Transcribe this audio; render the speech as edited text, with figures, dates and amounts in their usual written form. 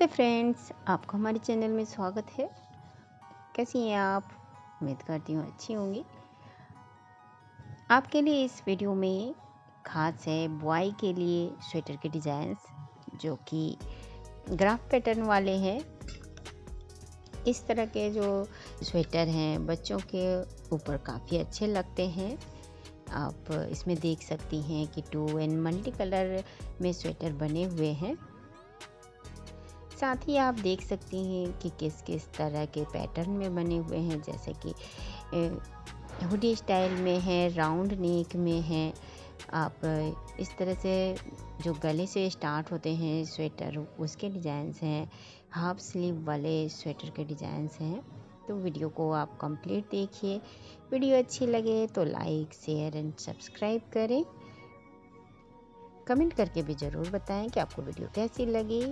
नमस्ते फ्रेंड्स, आपको हमारे चैनल में स्वागत है। कैसी हैं आप? उम्मीद करती हूँ अच्छी होंगी। आपके लिए इस वीडियो में खास है बुआई के लिए स्वेटर के डिज़ाइंस जो कि ग्राफ पैटर्न वाले हैं। इस तरह के जो स्वेटर हैं बच्चों के ऊपर काफ़ी अच्छे लगते हैं। आप इसमें देख सकती हैं कि 2 एंड मल्टी कलर में स्वेटर बने हुए हैं। साथ ही आप देख सकती हैं कि किस किस तरह के पैटर्न में बने हुए हैं, जैसे कि हुडी स्टाइल में है, राउंड नेक में है। आप इस तरह से जो गले से स्टार्ट होते हैं स्वेटर उसके डिज़ाइंस हैं, हाफ स्लीव वाले स्वेटर के डिज़ाइंस हैं। तो वीडियो को आप कंप्लीट देखिए। वीडियो अच्छी लगे तो लाइक, शेयर एंड सब्सक्राइब करें। कमेंट करके भी ज़रूर बताएं कि आपको वीडियो कैसी लगी।